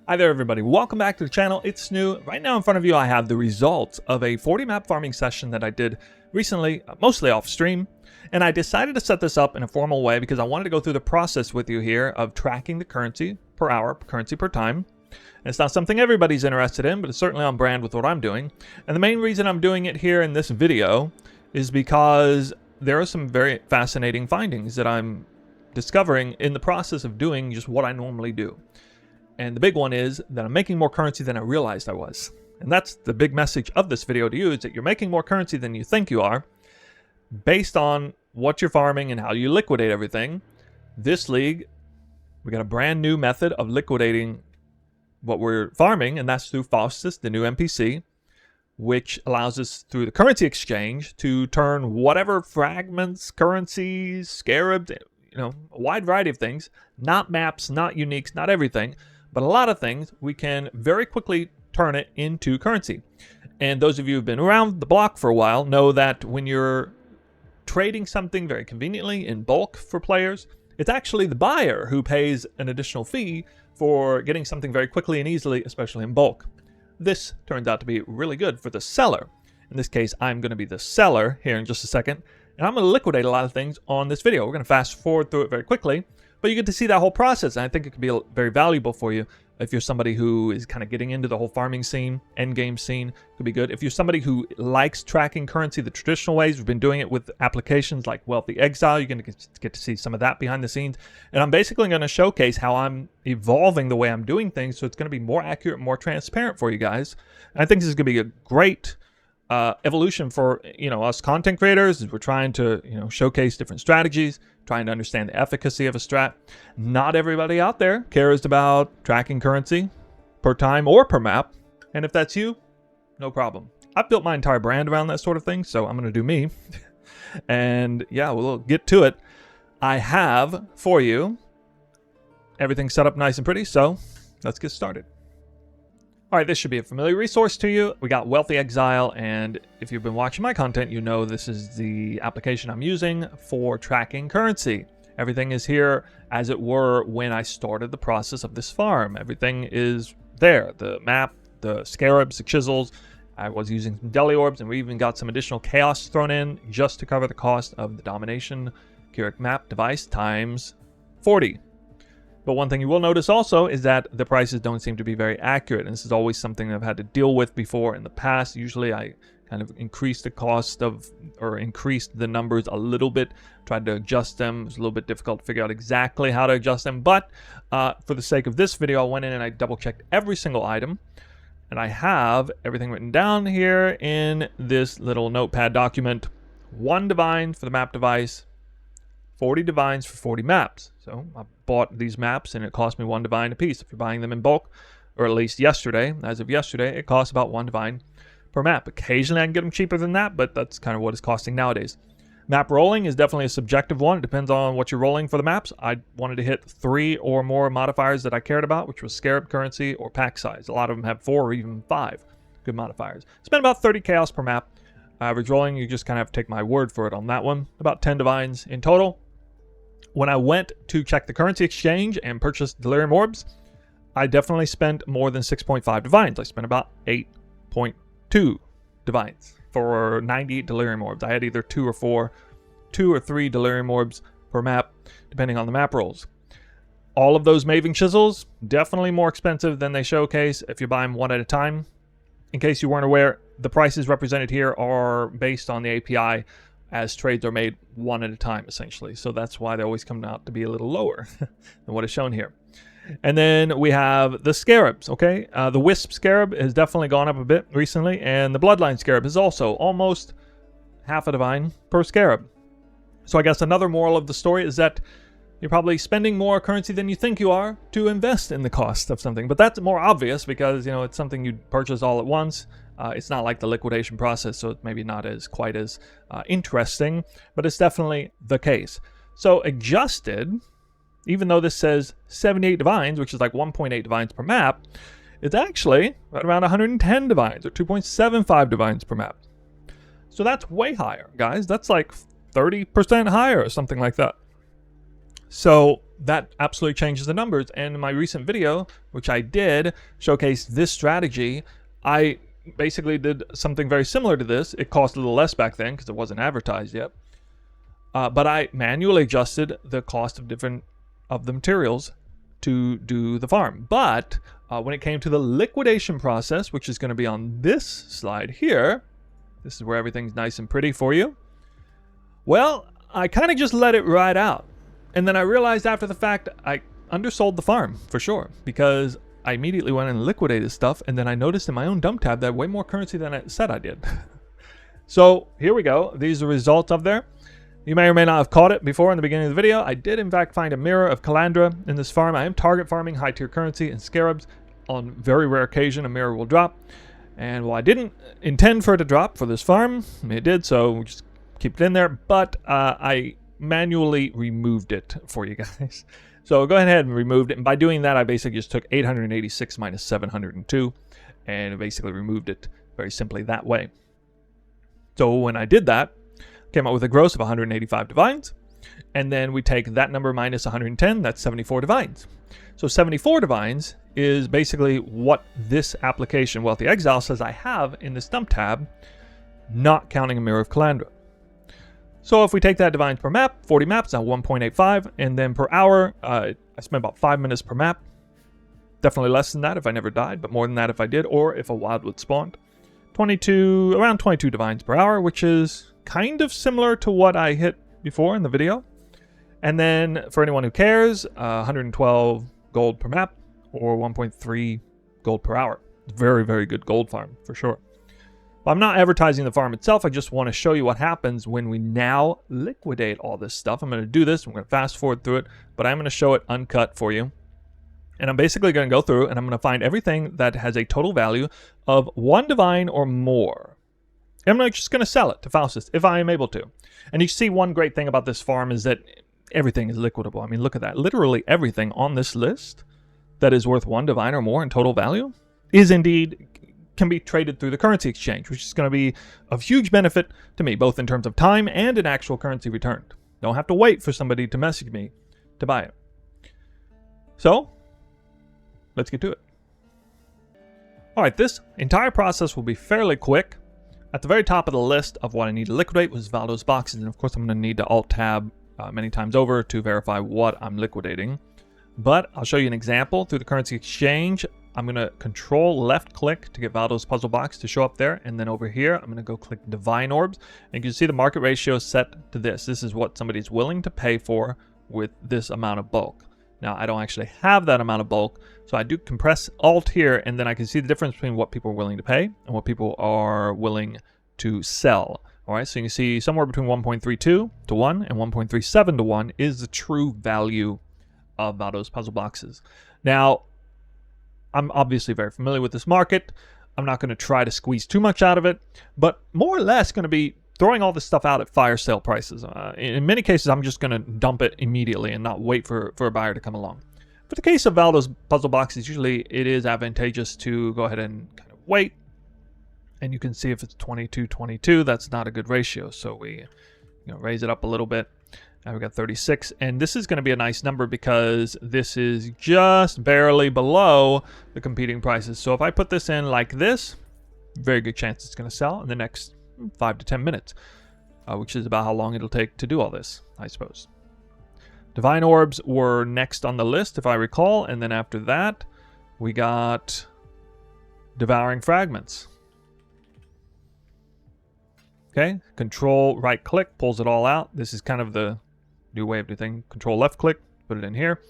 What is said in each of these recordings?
Hi there everybody, welcome back to the channel. It's New. Right now in front of you I have the results of a 40 map farming session that I did recently, mostly off stream, and I decided to set this up in a formal way because I wanted to go through the process with you here of tracking the currency per hour, currency per time. And it's not something everybody's interested in, but it's certainly on brand with what I'm doing. And the main reason I'm doing it here in this video is because there are some very fascinating findings that I'm discovering in the process of doing just what I normally do. And the big one is that I'm making more currency than I realized I was. And that's the big message of this video to you, is that you're making more currency than you think you are based on what you're farming and how you liquidate everything. This league, we got a brand new method of liquidating what we're farming, and that's through Faustus, the new NPC, which allows us through the currency exchange to turn whatever fragments, currencies, scarabs, a wide variety of things, not maps, not uniques, not everything, but a lot of things, we can very quickly turn it into currency. And those of you who've been around the block for a while know that when you're trading something very conveniently in bulk for players, it's actually the buyer who pays an additional fee for getting something very quickly and easily, especially in bulk. This turns out to be really good for the seller. In this case, I'm going to be the seller here in just a second, and I'm going to liquidate a lot of things on this video. We're going to fast forward through it very quickly, but you get to see that whole process, and I think it could be very valuable for you if you're somebody who is kind of getting into the whole farming scene, end game scene. Could be good. If you're somebody who likes tracking currency the traditional ways, we've been doing it with applications like Wealthy Exile. You're going to get to see some of that behind the scenes, and I'm basically going to showcase how I'm evolving the way I'm doing things, so it's going to be more accurate, more transparent for you guys. And I think this is going to be a great evolution for us content creators, as we're trying to showcase different strategies, trying to understand the efficacy of a strat. Not everybody out there cares about tracking currency per time or per map, and if that's you, no problem. I've built my entire brand around that sort of thing, so I'm going to do me. And yeah, we'll get to it. I have for you everything set up nice and pretty, so let's get started. All right, this should be a familiar resource to you. We got Wealthy Exile, and if you've been watching my content, you know this is the application I'm using for tracking currency. Everything is here as it were when I started the process of this farm. Everything is there. The map, the scarabs, the chisels. I was using some deli orbs, and we even got some additional chaos thrown in just to cover the cost of the domination Keurig map device times 40. But one thing you will notice also is that the prices don't seem to be very accurate. And this is always something I've had to deal with before in the past. Usually I kind of increased the cost of, or increased the numbers a little bit, tried to adjust them. It was a little bit difficult to figure out exactly how to adjust them. But for the sake of this video, I went in and I double checked every single item. And I have everything written down here in this little notepad document. 1 divine for the map device, 40 divines for 40 maps. So I bought these maps and it cost me 1 divine a piece. If you're buying them in bulk, or at least yesterday, as of yesterday, it costs about 1 divine per map. Occasionally I can get them cheaper than that, but that's kind of what it's costing nowadays. Map rolling is definitely a subjective one. It depends on what you're rolling for the maps. I wanted to hit 3 or more modifiers that I cared about, which was scarab currency or pack size. A lot of them have 4 or even 5 good modifiers. Spend about 30 chaos per map. Average rolling, you just kind of have to take my word for it on that one. About 10 divines in total. When I went to check the currency exchange and purchase delirium orbs, I definitely spent more than 6.5 divines. I spent about 8.2 divines for 98 delirium orbs. I had either 2 or 3 delirium orbs per map, depending on the map rolls. All of those Maven chisels, definitely more expensive than they showcase if you buy them one at a time. In case you weren't aware, the prices represented here are based on the API, as trades are made one at a time, essentially. So that's why they always come out to be a little lower than what is shown here. And then we have the scarabs, okay? The Wisp scarab has definitely gone up a bit recently, and the Bloodline scarab is also almost half a divine per scarab. So I guess another moral of the story is that you're probably spending more currency than you think you are to invest in the cost of something. But that's more obvious because, it's something you'd purchase all at once. It's not like the liquidation process, so it's maybe not quite as interesting, but it's definitely the case. So adjusted, even though this says 78 divines, which is like 1.8 divines per map, it's actually right around 110 divines, or 2.75 divines per map. So that's way higher, guys. That's like 30% higher or something like that. So that absolutely changes the numbers. And in my recent video, which I did showcase this strategy, I basically did something very similar to this. It cost a little less back then because it wasn't advertised yet. But I manually adjusted the cost of different of the materials to do the farm. But when it came to the liquidation process, which is going to be on this slide here, this is where everything's nice and pretty for you. Well, I kind of just let it ride out. And then I realized after the fact, I undersold the farm for sure, because I immediately went and liquidated stuff. And then I noticed in my own dump tab that I had way more currency than I said I did. So here we go. These are the results of there. You may or may not have caught it before in the beginning of the video. I did in fact find a mirror of Calandra in this farm. I am target farming high tier currency and scarabs. On very rare occasion, a mirror will drop. And while I didn't intend for it to drop for this farm, it did, so we just keep it in there. But I manually removed it for you guys. So go ahead and removed it. And by doing that, I basically just took 886 minus 702 and basically removed it very simply that way. So when I did that, came out with a gross of 185 divines. And then we take that number minus 110, that's 74 divines. So 74 divines is basically what this application, Wealthy Exile, says I have in this dump tab, not counting a Mirror of Calandra. So if we take that divines per map, 40 maps, now 1.85, and then per hour, I spent about 5 minutes per map. Definitely less than that if I never died, but more than that if I did, or if a wildwood spawned. Around 22 divines per hour, which is kind of similar to what I hit before in the video. And then for anyone who cares, 112 gold per map, or 1.3 gold per hour. Very, very good gold farm for sure. But I'm not advertising the farm itself. I just want to show you what happens when we now liquidate all this stuff. I'm going to do this. I'm going to fast forward through it, but I'm going to show it uncut for you. And I'm basically going to go through and I'm going to find everything that has a total value of 1 divine or more. I'm just going to sell it to Faustus if I am able to. And you see one great thing about this farm is that everything is liquidable. I mean, look at that. Literally everything on this list that is worth 1 divine or more in total value is indeed can be traded through the currency exchange, which is going to be of huge benefit to me, both in terms of time and in actual currency returned. Don't have to wait for somebody to message me to buy it. So, let's get to it. All right, this entire process will be fairly quick. At the very top of the list of what I need to liquidate was Valdo's boxes, and of course I'm going to need to Alt-Tab many times over to verify what I'm liquidating. But I'll show you an example through the currency exchange. I'm going to control left click to get Valdo's puzzle box to show up there. And then over here, I'm going to go click Divine Orbs. And you can see the market ratio set to this. This is what somebody's willing to pay for with this amount of bulk. Now, I don't actually have that amount of bulk. So I do compress Alt here, and then I can see the difference between what people are willing to pay and what people are willing to sell. All right, so you can see somewhere between 1.32 to 1 and 1.37 to 1 is the true value of Valdo's puzzle boxes. Now, I'm obviously very familiar with this market. I'm not going to try to squeeze too much out of it, but more or less going to be throwing all this stuff out at fire sale prices. In many cases, I'm just going to dump it immediately and not wait for a buyer to come along. For the case of Valdo's puzzle boxes, usually it is advantageous to go ahead and kind of wait. And you can see if it's 22-22, that's not a good ratio. So we raise it up a little bit. Now we've got 36, and this is going to be a nice number because this is just barely below the competing prices. So if I put this in like this, very good chance it's going to sell in the next 5 to 10 minutes, which is about how long it'll take to do all this, I suppose. Divine Orbs were next on the list, if I recall, and then after that, we got Devouring Fragments. Okay, control right click pulls it all out. This is kind of the new way of doing things. Control left click, put it in here,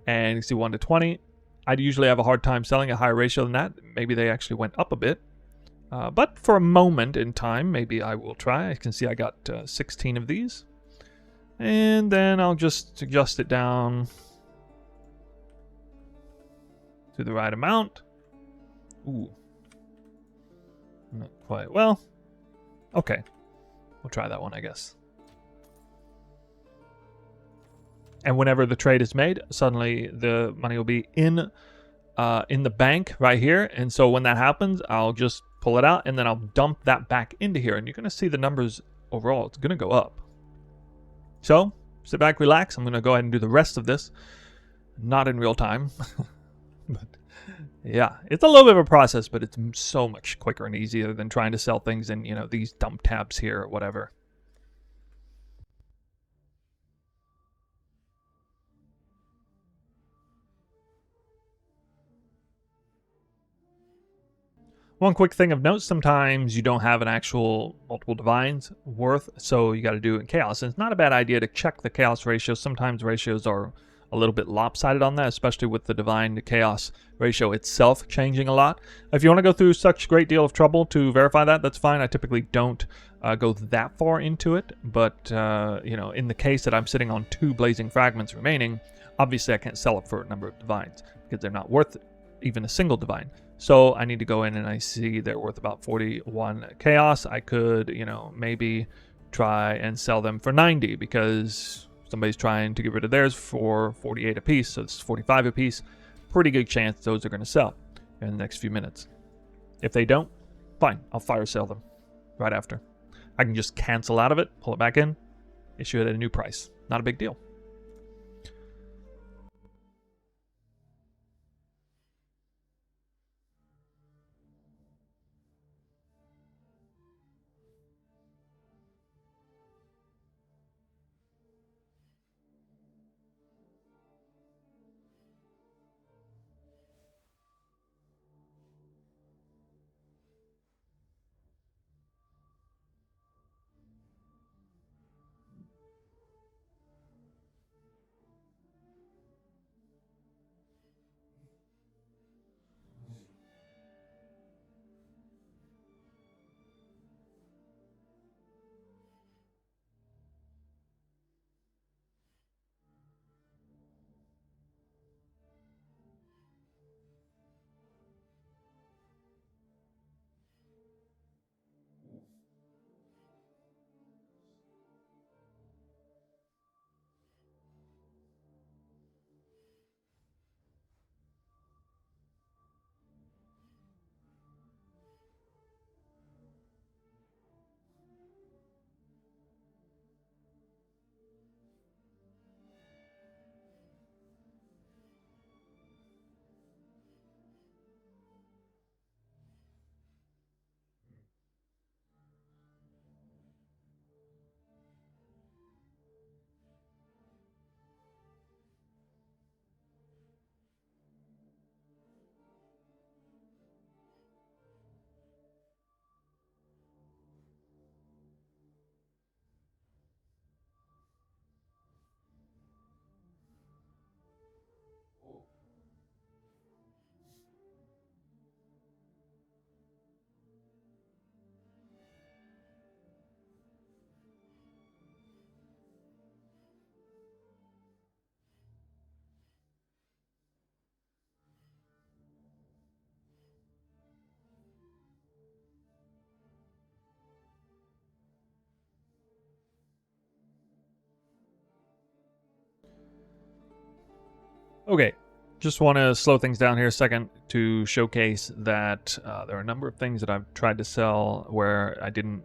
and you can see 1 to 20. I'd usually have a hard time selling a higher ratio than that. Maybe they actually went up a bit, but for a moment in time, maybe I will try. I can see I got 16 of these, and then I'll just adjust it down to the right amount. Ooh, not quite well. Okay, we'll try that one, I guess. And whenever the trade is made, suddenly the money will be in the bank right here. And so when that happens, I'll just pull it out and then I'll dump that back into here. And you're going to see the numbers overall, it's going to go up. So sit back, relax. I'm going to go ahead and do the rest of this. Not in real time. But yeah, it's a little bit of a process, but it's so much quicker and easier than trying to sell things in, you know, these dump tabs here or whatever. One quick thing of note, sometimes you don't have an actual multiple divines worth, so you got to do it in chaos. And it's not a bad idea to check the chaos ratio. Sometimes ratios are a little bit lopsided on that, especially with the divine to chaos ratio itself changing a lot. If you want to go through such great deal of trouble to verify that, that's fine. I typically don't go that far into it, but you know, in the case that I'm sitting on 2 blazing fragments remaining, obviously I can't sell it for a number of divines because they're not worth even a single divine. So I need to go in and I see they're worth about 41 chaos. I could, you know, maybe try and sell them for 90 because somebody's trying to get rid of theirs for 48 apiece. So it's 45 apiece. Pretty good chance those are going to sell in the next few minutes. If they don't, fine. I'll fire sale them right after. I can just cancel out of it, pull it back in, issue it at a new price. Not a big deal. Okay, just want to slow things down here a second to showcase that there are a number of things that I've tried to sell where I didn't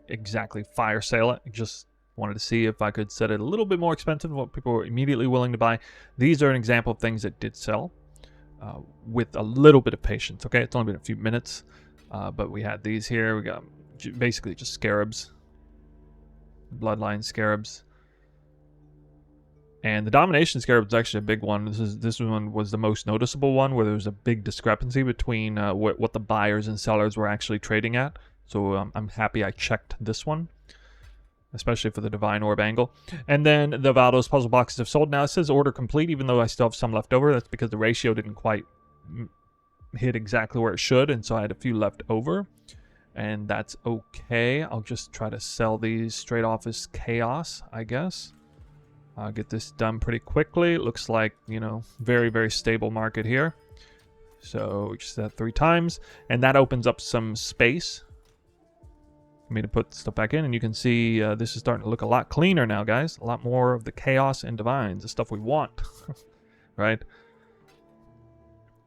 exactly fire sale it. I just wanted to see if I could set it a little bit more expensive than what people were immediately willing to buy. These are an example of things that did sell with a little bit of patience. Okay, it's only been a few minutes, but we had these here. We got basically just scarabs, bloodline scarabs. And the domination scarab is actually a big one. This one was the most noticeable one, where there was a big discrepancy between what the buyers and sellers were actually trading at. So I'm happy I checked this one, especially for the Divine Orb angle. And then the Valdos puzzle boxes have sold. Now it says order complete, even though I still have some left over. That's because the ratio didn't quite hit exactly where it should, and so I had a few left over. And that's okay. I'll just try to sell these straight off as chaos, I guess. I'll get this done pretty quickly. It looks like, you know, very, very stable market here. So we just that 3 times, and that opens up some space for me to put stuff back in. And you can see this is starting to look a lot cleaner now, guys. A lot more of the chaos and divines, the stuff we want, right?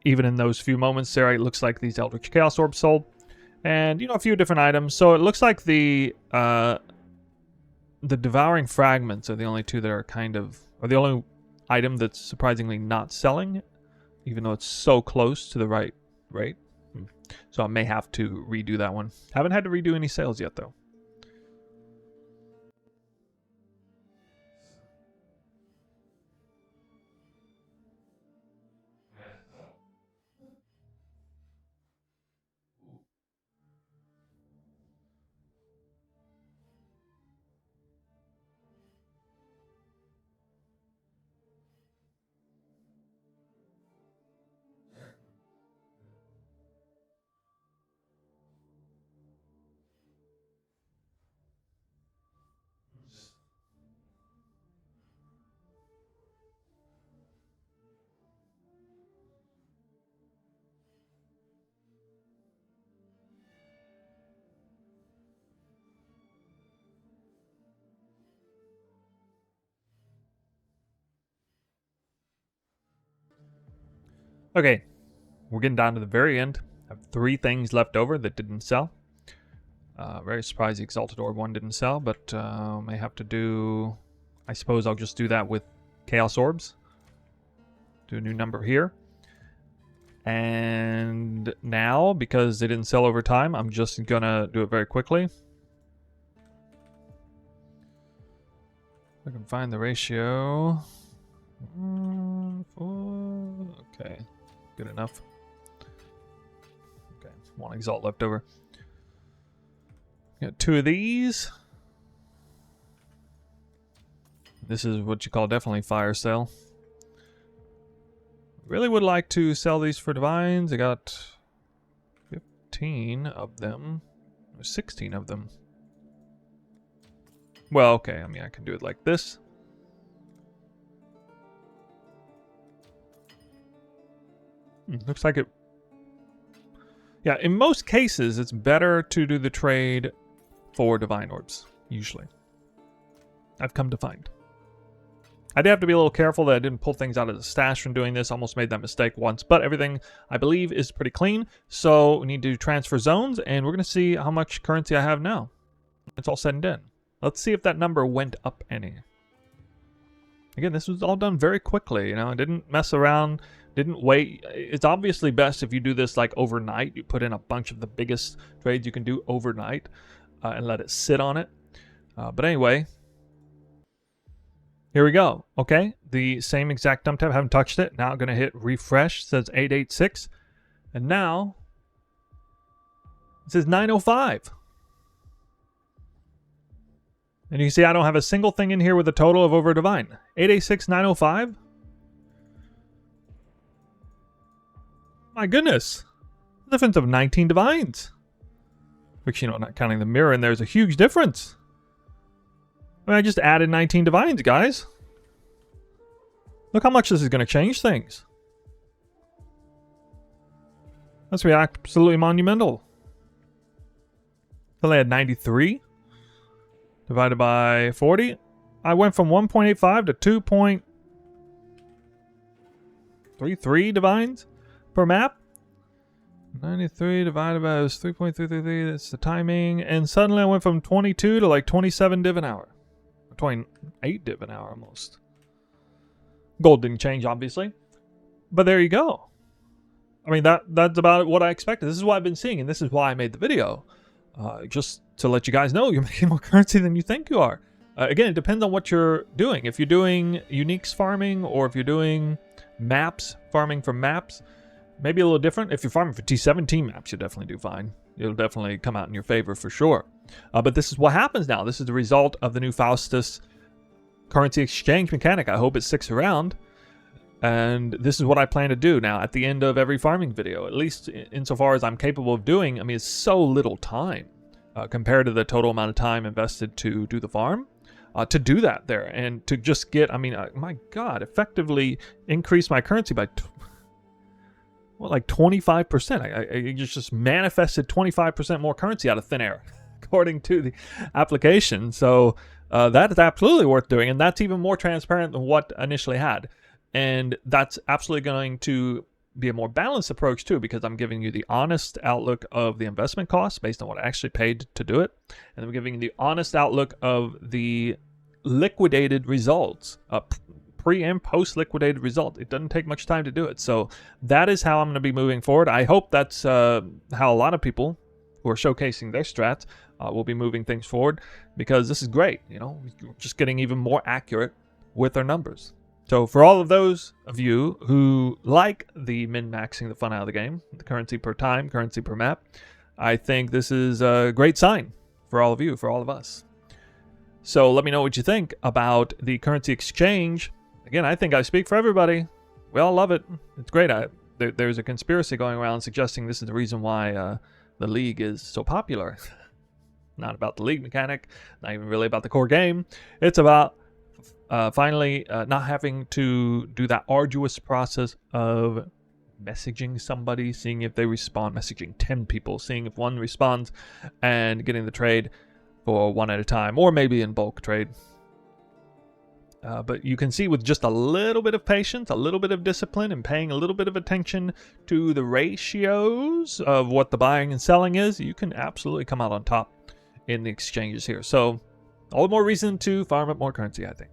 Even in those few moments there, it looks like these Eldritch Chaos Orbs sold. And, you know, a few different items. So it looks like the the devouring fragments are the only two that are are the only item that's surprisingly not selling, even though it's so close to the right rate. So I may have to redo that one. Haven't had to redo any sales yet, though. Okay, we're getting down to the very end. I have 3 things left over that didn't sell. Very surprised the Exalted Orb one didn't sell, but may have to do... I suppose I'll just do that with Chaos Orbs. Do a new number here. And now, because they didn't sell over time, I'm just gonna do it very quickly. I can find the ratio. Okay, good enough. Okay, 1 Exalt left over. Got 2 of these. This is what you call definitely fire sale. Really would like to sell these for divines. I got 15 of them. Or 16 of them. Well, okay, I mean, I can do it like this. Looks like it... Yeah, in most cases, it's better to do the trade for divine orbs, usually. I've come to find. I did have to be a little careful that I didn't pull things out of the stash from doing this. Almost made that mistake once, but everything, I believe, is pretty clean. So we need to transfer zones, and we're going to see how much currency I have now. It's all said and done. Let's see if that number went up any. Again, this was all done very quickly, you know. I didn't mess around, didn't wait. It's obviously best if you do this like overnight. You put in a bunch of the biggest trades you can do overnight and let it sit on it. But anyway... Here we go. Okay, the same exact dump tab. Haven't touched it. Now I'm going to hit refresh. It says 886. And now it says 905. And you can see I don't have a single thing in here with a total of over divine. 886, 905. My goodness. The difference of 19 divines. Which, you know, not counting the mirror in there is a huge difference. I mean, I just added 19 divines, guys. Look how much this is going to change things. That's absolutely monumental. So I had 93 divided by 40. I went from 1.85 to 2.33 divines per map. 93 divided by 3.333. That's the timing. And suddenly I went from 22 to like 27 div an hour. 28 div an hour almost. Gold didn't change, obviously. But there you go. I mean, that's about what I expected. This is what I've been seeing, and this is why I made the video. Just to let you guys know, you're making more currency than you think you are. Again, it depends on what you're doing. If you're doing uniques farming, or if you're doing maps, farming from maps, maybe a little different. If you're farming for T17 maps, you'll definitely do fine. It'll definitely come out in your favor for sure. But this is what happens now. This is the result of the new Faustus currency exchange mechanic. I hope it sticks around. And this is what I plan to do now at the end of every farming video, at least insofar as I'm capable of doing. I mean, it's so little time compared to the total amount of time invested to do the farm. To do that there and to just get, I mean, my God, effectively increase my currency by... well, like 25%. I just manifested 25% more currency out of thin air, according to the application. So that is absolutely worth doing, and that's even more transparent than what initially had. And that's absolutely going to be a more balanced approach too, because I'm giving you the honest outlook of the investment costs based on what I actually paid to do it, and I'm giving you the honest outlook of the liquidated results, pre and post liquidated result. It doesn't take much time to do it. So that is how I'm going to be moving forward. I hope that's how a lot of people who are showcasing their strats will be moving things forward, because this is great. You know, just getting even more accurate with our numbers. So for all of those of you who like the min-maxing the fun out of the game, the currency per time, currency per map, I think this is a great sign for all of you, for all of us. So let me know what you think about the currency exchange. Again, I think I speak for everybody. We all love it. It's great. There's a conspiracy going around suggesting this is the reason why the league is so popular. Not about the league mechanic, not even really about the core game. It's about finally not having to do that arduous process of messaging somebody, seeing if they respond, messaging 10 people, seeing if one responds, and getting the trade for one at a time, or maybe in bulk trade. But you can see with just a little bit of patience, a little bit of discipline, and paying a little bit of attention to the ratios of what the buying and selling is, you can absolutely come out on top in the exchanges here. So all the more reason to farm up more currency, I think.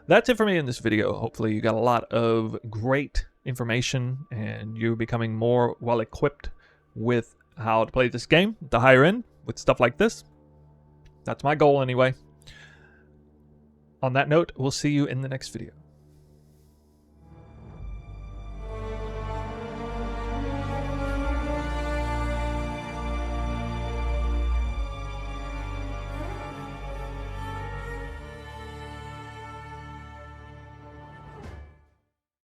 That's it for me in this video. Hopefully you got a lot of great information and you're becoming more well equipped with how to play this game at the higher end with stuff like this. That's my goal anyway. On that note, we'll see you in the next video.